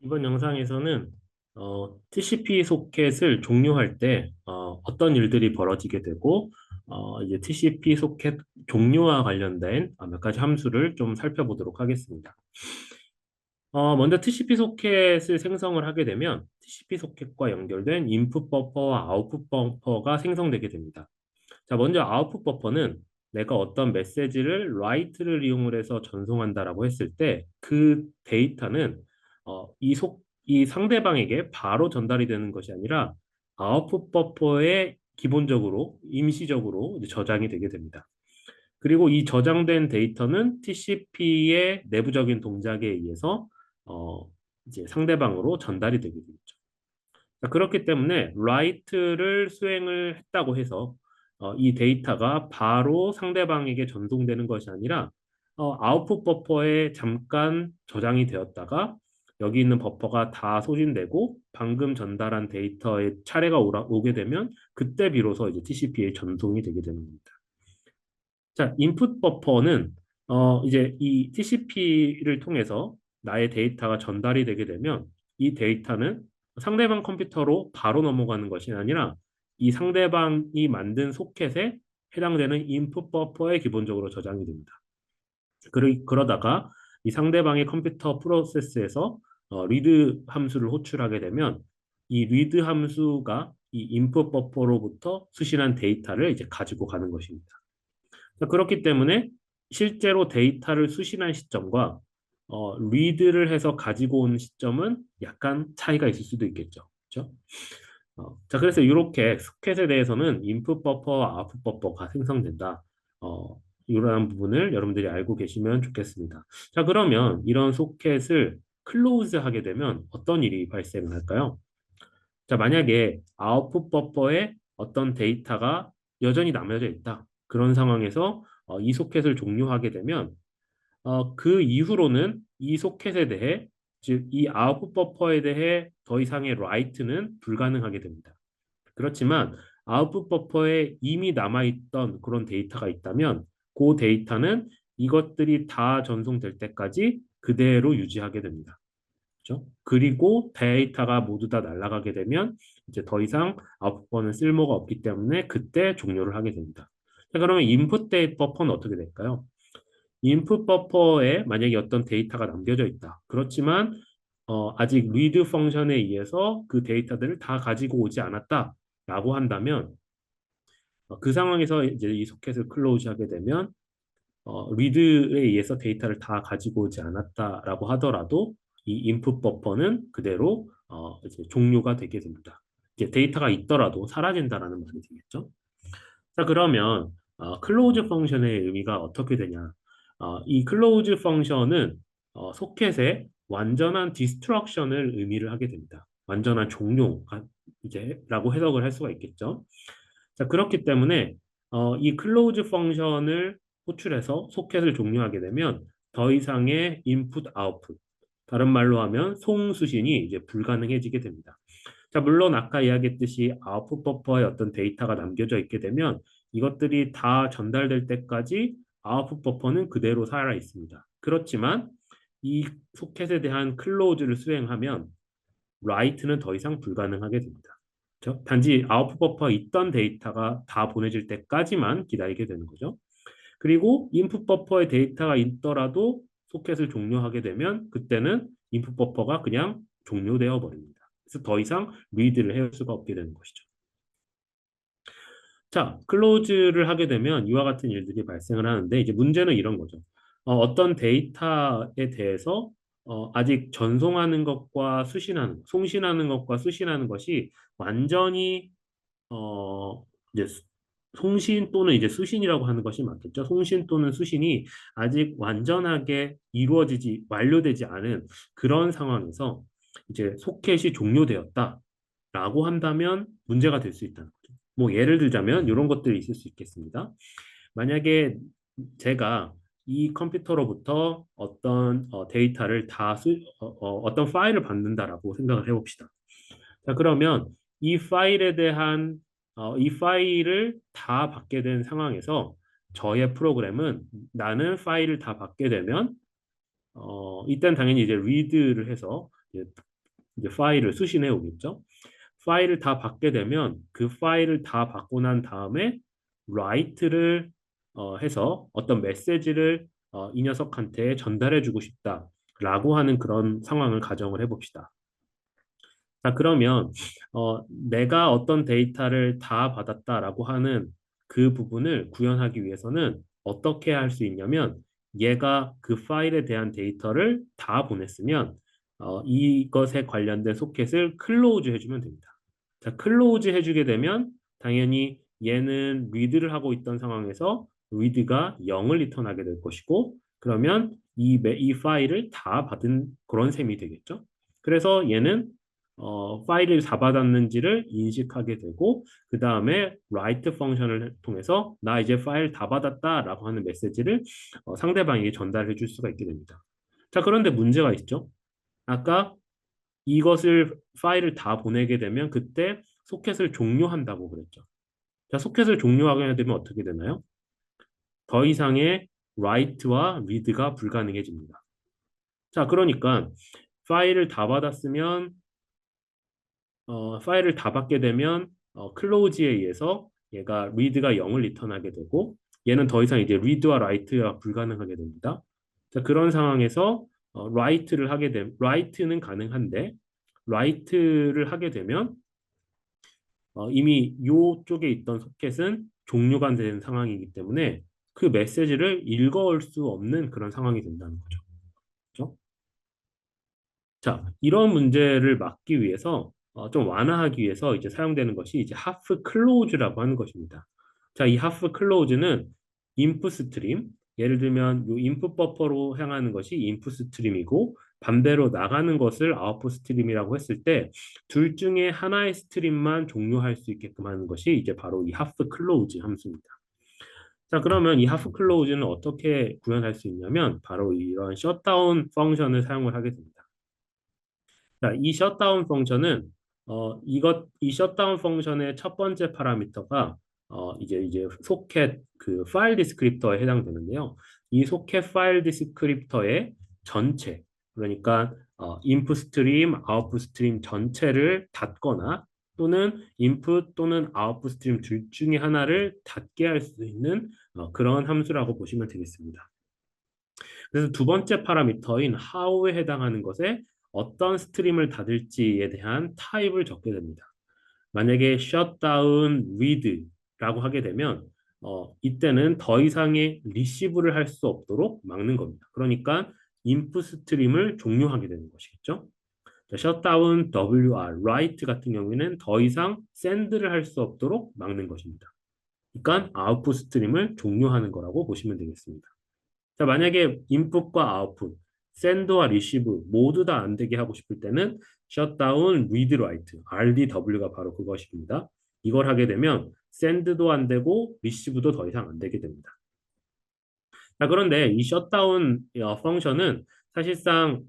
이번 영상에서는 TCP 소켓을 종료할 때 떤 일들이 벌어지게 되고 이제 TCP 소켓 종료와 관련된 몇 가지 함수를 좀 살펴보도록 하겠습니다. 먼저 TCP 소켓을 생성을 하게 되면 TCP 소켓과 연결된 인풋 버퍼와 아웃풋 버퍼가 생성되게 됩니다. 자, 먼저 아웃풋 버퍼는 내가 어떤 메시지를 write를 이용을 해서 전송한다라고 했을 때 그 데이터는 이 상대방에게 바로 전달이 되는 것이 아니라 아웃풋 버퍼에 기본적으로 임시적으로 이제 저장이 되게 됩니다. 그리고 이 저장된 데이터는 TCP의 내부적인 동작에 의해서 어, 이제 상대방으로 전달이 되게 되죠. 자, 그렇기 때문에 write를 수행을 했다고 해서 이 데이터가 바로 상대방에게 전송되는 것이 아니라 아웃풋 버퍼에 잠깐 저장이 되었다가 여기 있는 버퍼가 다 소진되고 방금 전달한 데이터의 차례가 오게 되면 그때 비로소 이제 TCP에 전송이 되게 되는 겁니다. 자, 인풋 버퍼는 이제 이 TCP를 통해서 나의 데이터가 전달이 되게 되면 이 데이터는 상대방 컴퓨터로 바로 넘어가는 것이 아니라 이 상대방이 만든 소켓에 해당되는 인풋 버퍼에 기본적으로 저장이 됩니다. 그러다가 이 상대방의 컴퓨터 프로세스에서 리드 함수를 호출하게 되면 이 리드 함수가 이 인풋 버퍼로부터 수신한 데이터를 이제 가지고 가는 것입니다. 그렇기 때문에 실제로 데이터를 수신한 시점과 리드를 해서 가지고 온 시점은 약간 차이가 있을 수도 있겠죠. 그렇죠? 자, 그래서 이렇게 소켓에 대해서는 인풋 버퍼와 아웃풋 버퍼가 생성된다. 이러한 부분을 여러분들이 알고 계시면 좋겠습니다. 자, 그러면 이런 소켓을 클로즈 하게 되면 어떤 일이 발생을 할까요? 자, 만약에 아웃풋 버퍼에 어떤 데이터가 여전히 남겨져 있다. 그런 상황에서 이 소켓을 종료하게 되면 그 이후로는 이 소켓에 대해 즉 이 아웃풋 버퍼에 대해 더 이상의 write는 불가능하게 됩니다. 그렇지만 아웃풋 버퍼에 이미 남아있던 그런 데이터가 있다면 그 데이터는 이것들이 다 전송될 때까지 그대로 유지하게 됩니다. 그렇죠? 그리고 데이터가 모두 다 날아가게 되면 이제 더 이상 아웃풋버는 쓸모가 없기 때문에 그때 종료를 하게 됩니다. 자, 그러면 인풋 데이 버퍼는 어떻게 될까요? 인풋 버퍼에 만약에 어떤 데이터가 남겨져 있다. 그렇지만 아직 read 펑션에 의해서 그 데이터들을 다 가지고 오지 않았다라고 한다면 그 상황에서 이제 이 소켓을 클로즈하게 되면 리드에 의해서 데이터를 다 가지고 오지 않았다라고 하더라도 이 인풋 버퍼는 그대로 이제 종료가 되게 됩니다. 이제 데이터가 있더라도 사라진다라는 말이 되겠죠. 자, 그러면 클로즈 펑션의 의미가 어떻게 되냐? 이 클로즈 펑션은 소켓의 완전한 디스트럭션을 의미를 하게 됩니다. 완전한 종료 이제라고 해석을 할 수가 있겠죠. 자, 그렇기 때문에 이 클로즈 펑션을 호출해서 소켓을 종료하게 되면 더 이상의 인풋 아웃풋, 다른 말로 하면 송수신이 이제 불가능해지게 됩니다. 자, 물론 아까 이야기했듯이 아웃풋 버퍼에 어떤 데이터가 남겨져 있게 되면 이것들이 다 전달될 때까지 아웃풋 버퍼는 그대로 살아 있습니다. 그렇지만 이 소켓에 대한 클로즈를 수행하면 write는 더 이상 불가능하게 됩니다. 그렇죠? 단지 아웃풋 버퍼에 있던 데이터가 다 보내질 때까지만 기다리게 되는 거죠. 그리고 인풋 버퍼에 데이터가 있더라도 소켓을 종료하게 되면 그때는 인풋 버퍼가 그냥 종료되어 버립니다. 그래서 더 이상 리드를 해올 수가 없게 되는 것이죠. 자, 클로즈를 하게 되면 이와 같은 일들이 발생을 하는데 이제 문제는 이런 거죠. 떤 데이터에 대해서 아직 전송하는 것과 송신하는 것과 수신하는 것이 완전히 이제 송신 또는 이제 수신이라고 하는 것이 맞겠죠. 송신 또는 수신이 아직 완전하게 이루어지지 완료되지 않은 그런 상황에서 이제 소켓이 종료되었다라고 한다면 문제가 될 수 있다는 거죠. 뭐 예를 들자면 이런 것들이 있을 수 있겠습니다. 만약에 제가 이 컴퓨터로부터 어떤 데이터를 어떤 파일을 받는다라고 생각을 해봅시다. 자, 그러면 이 파일을 다 받게 된 상황에서 저의 프로그램은 나는 파일을 다 받게 되면 이땐 당연히 이제 리드를 해서 이제 이제 파일을 수신해 오겠죠. 파일을 다 받게 되면 그 파일을 다 받고 난 다음에 write를 해서 어떤 메시지를 이 녀석한테 전달해 주고 싶다라고 하는 그런 상황을 가정을 해봅시다. 자, 그러면 내가 어떤 데이터를 다 받았다라고 하는 그 부분을 구현하기 위해서는 어떻게 할 수 있냐면 얘가 그 파일에 대한 데이터를 다 보냈으면 이것에 관련된 소켓을 클로즈 해주면 됩니다. 자, 클로즈 해주게 되면 당연히 얘는 리드를 하고 있던 상황에서 리드가 0을 리턴하게 될 것이고 그러면 이 파일을 다 받은 그런 셈이 되겠죠. 그래서 얘는 파일을 잡아놨는지를 인식하게 되고 그 다음에 write 펑션을 통해서 나 이제 파일 다 받았다라고 하는 메시지를 상대방에게 전달해 줄 수가 있게 됩니다. 자, 그런데 문제가 있죠. 아까 이것을 파일을 다 보내게 되면 그때 소켓을 종료한다고 그랬죠. 자, 소켓을 종료하게 되면 어떻게 되나요? 더 이상의 write와 read가 불가능해집니다. 자, 그러니까 파일을 다 받았으면 파일을 다 받게 되면 클로즈에 의해서 얘가 read가 0을 리턴하게 되고 얘는 더 이상 이제 read와 write가 불가능하게 됩니다. 자, 그런 상황에서 write는 가능한데 write를 하게 되면 이미 이쪽에 있던 소켓은 종료가 된 상황이기 때문에 그 메시지를 읽어올 수 없는 그런 상황이 된다는 거죠. 그렇죠? 자, 이런 문제를 막기 위해서 좀 완화하기 위해서 이제 사용되는 것이 이제 하프 클로즈라고 하는 것입니다. 자, 이 하프 클로즈는 인풋 스트림, 예를 들면 이 인풋 버퍼로 향하는 것이 인풋 스트림이고 반대로 나가는 것을 아웃풋 스트림이라고 했을 때 둘 중에 하나의 스트림만 종료할 수 있게끔 하는 것이 이제 바로 이 하프 클로즈 함수입니다. 자, 그러면 이 하프 클로즈는 어떻게 구현할 수 있냐면 바로 이런 셧다운 펑션을 사용을 하게 됩니다. 자, 이 셧다운 펑션은 이 셧다운 펑션의 첫 번째 파라미터가 이제 소켓 그 파일 디스크립터에 해당되는데요. 이 소켓 파일 디스크립터의 전체 그러니까 인풋 스트림, 아웃풋 스트림 전체를 닫거나 또는 인풋 또는 아웃풋 스트림 둘 중에 하나를 닫게 할 수 있는 그런 함수라고 보시면 되겠습니다. 그래서 두 번째 파라미터인 how에 해당하는 것에 어떤 스트림을 닫을지에 대한 타입을 적게 됩니다. 만약에 shutdown read라고 하게 되면 이때는 더 이상의 리시브를 할 수 없도록 막는 겁니다. 그러니까 인풋 스트림을 종료하게 되는 것이겠죠. shutdown WR, write 같은 경우에는 더 이상 send를 할 수 없도록 막는 것입니다. 그러니까 아웃풋 스트림을 종료하는 거라고 보시면 되겠습니다. 자, 만약에 인풋과 아웃풋, 샌드와 리시브 모두 다 안 되게 하고 싶을 때는 셧다운 리드 라이트, RDW가 바로 그것입니다. 이걸 하게 되면 샌드도 안 되고 리시브도 더 이상 안 되게 됩니다. 자, 그런데 이 셧다운 펑션은 사실상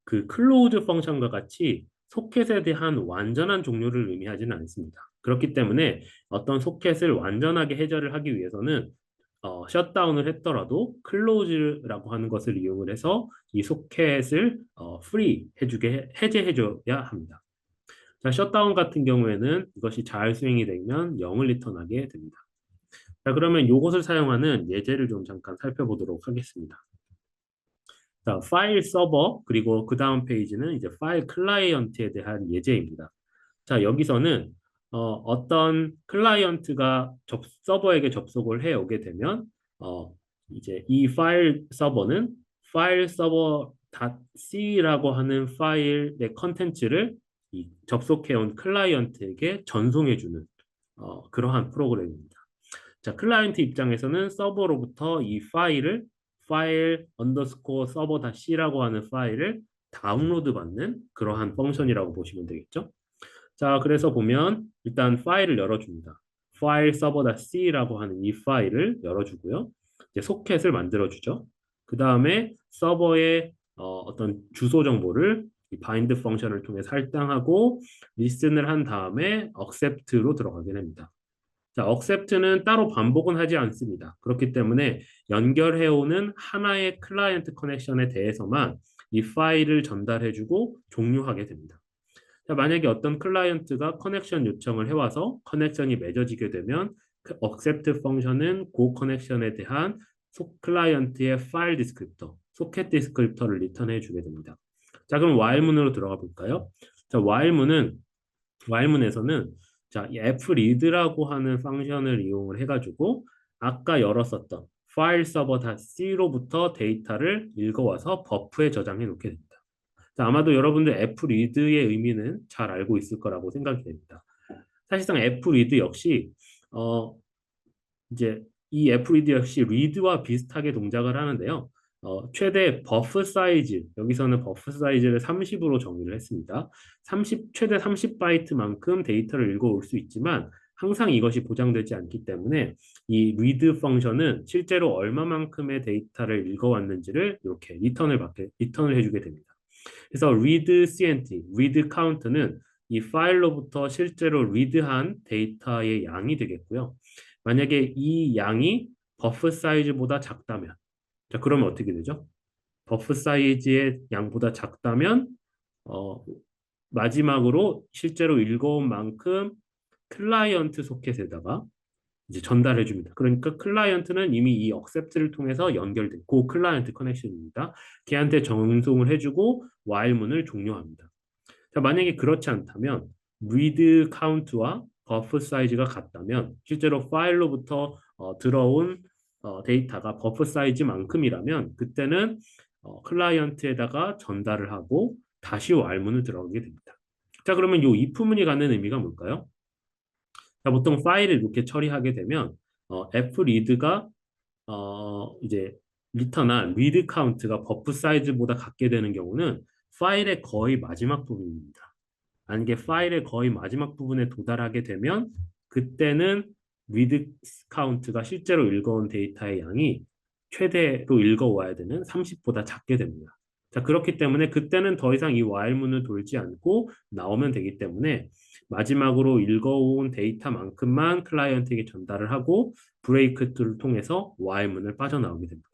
그 클로즈 펑션과 같이 소켓에 대한 완전한 종료를 의미하지는 않습니다. 그렇기 때문에 어떤 소켓을 완전하게 해제를 하기 위해서는 셧다운을 했더라도 클로즈라고 하는 것을 이용을 해서 이 소켓을 프리 해제해줘야 합니다. 자, 셧다운 같은 경우에는 이것이 잘 수행이 되면 0을 리턴하게 됩니다. 자, 그러면 이것을 사용하는 예제를 좀 잠깐 살펴보도록 하겠습니다. 자, 파일 서버 그리고 그 다음 페이지는 이제 파일 클라이언트에 대한 예제입니다. 자, 여기서는 어떤 클라이언트가 서버에게 접속을 해 오게 되면 이제 이 파일 서버는 파일 서버 .c라고 하는 파일의 컨텐츠를 이 접속해 온 클라이언트에게 전송해 주는 그러한 프로그램입니다. 자, 클라이언트 입장에서는 서버로부터 이 파일 언더스코어 서버 .c라고 하는 파일을 다운로드 받는 그러한 펑션이라고 보시면 되겠죠. 자, 그래서 보면 일단 파일을 열어줍니다. 파일 서버.c라고 하는 이 파일을 열어주고요. 이제 소켓을 만들어주죠. 그 다음에 서버의 어떤 주소 정보를 이 bind 펑션을 통해 할당하고 listen을 한 다음에 accept로 들어가게 됩니다. 자, accept는 따로 반복은 하지 않습니다. 그렇기 때문에 연결해오는 하나의 클라이언트 커넥션에 대해서만 이 파일을 전달해주고 종료하게 됩니다. 자, 만약에 어떤 클라이언트가 커넥션 요청을 해와서 커넥션이 맺어지게 되면 그 accept 펑션은 그 커넥션에 대한 클라이언트의 파일 디스크립터, 소켓 디스크립터를 리턴해 주게 됩니다. 자, 그럼 while문으로 들어가 볼까요? 자, while문에서는 자, 이 fread라고 하는 펑션을 이용을 해가지고 아까 열었었던 파일 서버 C로부터 데이터를 읽어와서 버프에 저장해 놓게 됩니다. 자, 아마도 여러분들 fread의 의미는 잘 알고 있을 거라고 생각이 됩니다. 사실상 fread 역시 어, 이제 이 fread 역시 read와 비슷하게 동작을 하는데요. 최대 버프 사이즈, 여기서는 버프 사이즈를 30으로 정의를 했습니다. 최대 30바이트만큼 데이터를 읽어올 수 있지만 항상 이것이 보장되지 않기 때문에 이 read 펑션은 실제로 얼마만큼의 데이터를 읽어왔는지를 이렇게 리턴을 해주게 됩니다. 그래서 read cnt, read count는 이 파일로부터 실제로 read한 데이터의 양이 되겠고요. 만약에 이 양이 버프 사이즈보다 작다면, 자, 그러면 어떻게 되죠? 버프 사이즈의 양보다 작다면, 어, 마지막으로 실제로 읽어온 만큼 클라이언트 소켓에다가 이제 전달해 줍니다. 그러니까 클라이언트는 이미 이 accept를 통해서 연결된 그 클라이언트 커넥션입니다. 걔한테 전송을 해주고 while문을 종료합니다. 자, 만약에 그렇지 않다면 read count와 버프 사이즈가 같다면 실제로 파일로부터 들어온 데이터가 버프 사이즈만큼이라면 그때는 클라이언트에다가 전달을 하고 다시 while문을 들어가게 됩니다. 자, 그러면 이 if문이 갖는 의미가 뭘까요? 자, 보통 파일을 이렇게 처리하게 되면 fread가 이제 리턴한 read count가 버프 사이즈보다 같게 되는 경우는 파일의 거의 마지막 부분입니다. 만약에 파일의 거의 마지막 부분에 도달하게 되면 그때는 read count가 실제로 읽어온 데이터의 양이 최대로 읽어와야 되는 30보다 작게 됩니다. 자, 그렇기 때문에 그때는 더 이상 이 while문을 돌지 않고 나오면 되기 때문에 마지막으로 읽어온 데이터만큼만 클라이언트에게 전달을 하고 브레이크 툴을 통해서 while문을 빠져나오게 됩니다.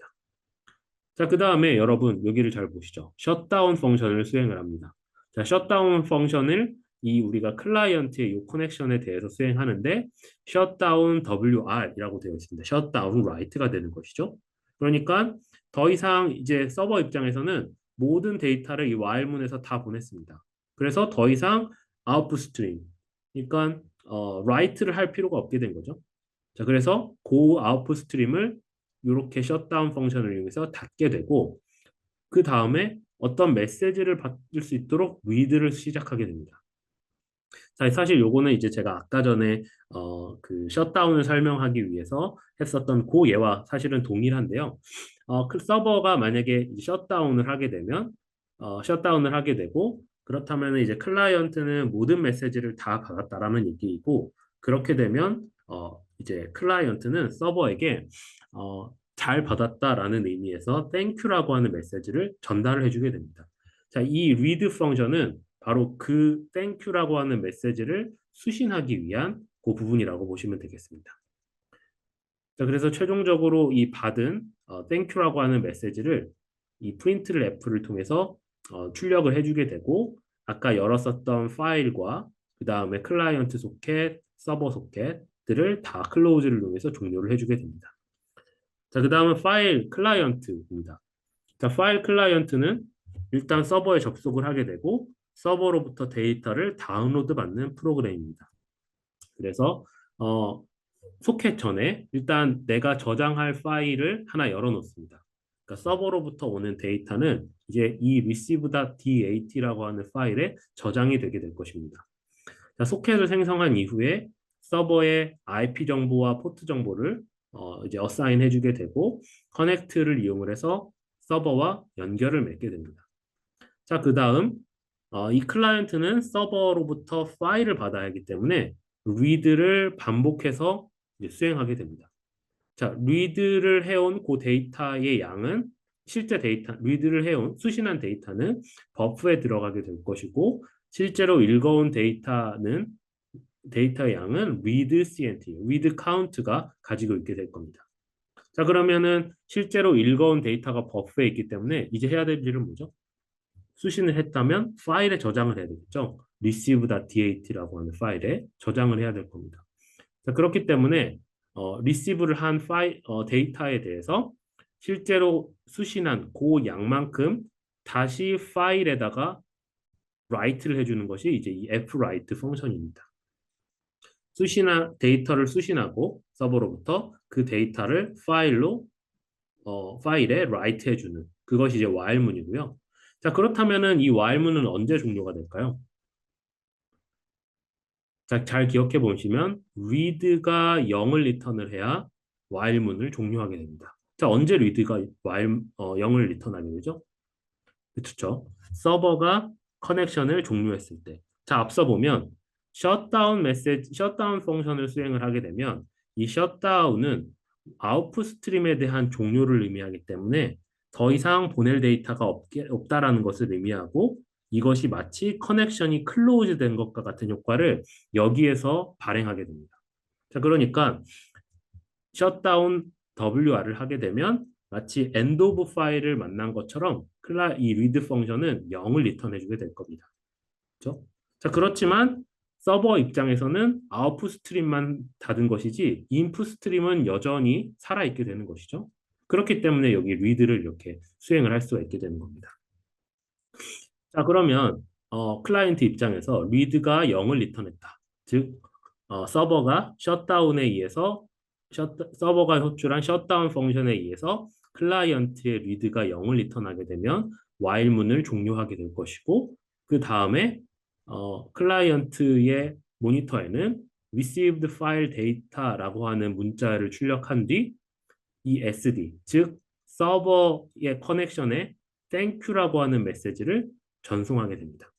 자, 그 다음에 여러분 여기를 잘 보시죠. 셧다운 펑션을 수행을 합니다. 자, 셧다운 펑션을 우리가 클라이언트의 이 커넥션에 대해서 수행하는데 셧다운 WR이라고 되어 있습니다. 셧다운 라이트가 되는 것이죠. 그러니까 더 이상 이제 서버 입장에서는 모든 데이터를 이 while문에서 다 보냈습니다. 그래서 더 이상 아웃풋 스트림, 그러니까 write를 할 필요가 없게 된 거죠. 자, 그래서 그 아웃풋 스트림을 이렇게 셧다운 펑션을 이용해서 닫게 되고 그 다음에 어떤 메시지를 받을 수 있도록 read를 시작하게 됩니다. 자, 사실 요거는 이제 제가 아까 전에 그 셧다운을 설명하기 위해서 했었던 그 예와 사실은 동일한데요. 그 서버가 만약에 셧다운을 하게 되면 셧다운을 하게 되고 그렇다면 이제 클라이언트는 모든 메시지를 다 받았다라는 얘기이고 그렇게 되면 이제 클라이언트는 서버에게 잘 받았다라는 의미에서 땡큐라고 하는 메시지를 전달을 해주게 됩니다. 자, 이 read 펑션은 바로 그 땡큐라고 하는 메시지를 수신하기 위한 그 부분이라고 보시면 되겠습니다. 자, 그래서 최종적으로 이 받은 땡큐라고 하는 메시지를 이 프린트를 F를 통해서 출력을 해주게 되고 아까 열었었던 파일과 그 다음에 클라이언트 소켓, 서버 소켓들을 다 클로즈를 이용해서 종료를 해주게 됩니다. 자, 그 다음은 파일 클라이언트입니다. 자, 파일 클라이언트는 일단 서버에 접속을 하게 되고 서버로부터 데이터를 다운로드 받는 프로그램입니다. 그래서 소켓 전에 일단 내가 저장할 파일을 하나 열어놓습니다. 그러니까 서버로부터 오는 데이터는 이제 이 receive.dat라고 하는 파일에 저장이 되게 될 것입니다. 자, 소켓을 생성한 이후에 서버의 IP 정보와 포트 정보를 이제 어사인 해주게 되고 커넥트를 이용을 해서 서버와 연결을 맺게 됩니다. 자, 그 다음 이 클라이언트는 서버로부터 파일을 받아야 하기 때문에 read를 반복해서 이제 수행하게 됩니다. 자, read를 해온 그 데이터의 양은 실제 데이터, read를 해온 수신한 데이터는 버프에 들어가게 될 것이고 실제로 읽어온 데이터의 양은 read cnt, read count가 가지고 있게 될 겁니다. 자, 그러면은 실제로 읽어온 데이터가 버프에 있기 때문에 이제 해야 될 일은 뭐죠? 수신을 했다면 파일에 저장을 해야 되겠죠. receive.dat라고 하는 파일에 저장을 해야 될 겁니다. 자, 그렇기 때문에 receive를 한 데이터에 대해서 실제로 수신한 그 양만큼 다시 파일에다가 write를 해주는 것이 이제 이 fwrite 펑션입니다. 데이터를 수신하고 서버로부터 그 데이터를 파일에 write 해주는 그것이 이제 while문이고요. 자, 그렇다면은 이 while문은 언제 종료가 될까요? 자, 잘 기억해 보시면 read가 0을 리턴을 해야 while문을 종료하게 됩니다. 자, 언제 read가 0을 리턴하게 되죠? 그렇죠. 서버가 커넥션을 종료했을 때. 자, 앞서 보면 셧다운 펑션을 수행을 하게 되면 이 셧다운은 아웃풋 스트림에 대한 종료를 의미하기 때문에 더 이상 보낼 데이터가 없다라는 것을 의미하고 이것이 마치 커넥션이 클로즈 된 것과 같은 효과를 여기에서 발행하게 됩니다. 자, 그러니까 셧다운 WR을 하게 되면 마치 end of 파일을 만난 것처럼 이 read 펑션은 0을 리턴해주게 될 겁니다. 그렇죠? 자, 그렇지만 서버 입장에서는 아웃풋 스트림만 닫은 것이지 인풋 스트림은 여전히 살아있게 되는 것이죠. 그렇기 때문에 여기 read를 이렇게 수행을 할 수가 있게 되는 겁니다. 자, 그러면 클라이언트 입장에서 read가 0을 리턴했다. 즉, 서버가 셧다운에 의해서 서버가 호출한 셧다운 펑션에 의해서 클라이언트의 read가 0을 리턴하게 되면 while문을 종료하게 될 것이고 그 다음에 클라이언트의 모니터에는 received file data라고 하는 문자를 출력한 뒤 이 SD, 즉 서버의 커넥션에 thank you라고 하는 메시지를 전송하게 됩니다.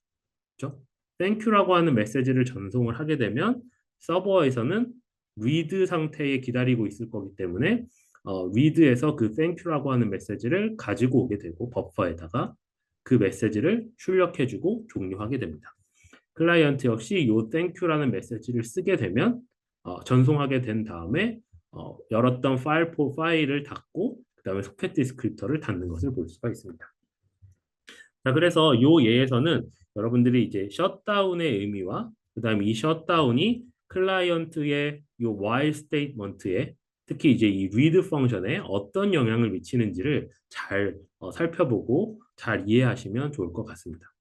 그렇죠? thank you라고 하는 메시지를 전송을 하게 되면 서버에서는 read 상태에 기다리고 있을 거기 때문에 read에서 그 thank you라고 하는 메시지를 가지고 오게 되고 버퍼에다가 그 메시지를 출력해주고 종료하게 됩니다. 클라이언트 역시 이 thank you라는 메시지를 쓰게 되면 전송하게 된 다음에 열었던 파일을 닫고 그 다음에 소켓 디스크립터를 닫는 것을 볼 수가 있습니다. 자, 그래서 이 예에서는 여러분들이 이제 셧다운의 의미와 그 다음에 이 셧다운이 클라이언트의 이 while statement에 특히 이제 이 read 펑션에 어떤 영향을 미치는지를 잘 살펴보고 잘 이해하시면 좋을 것 같습니다.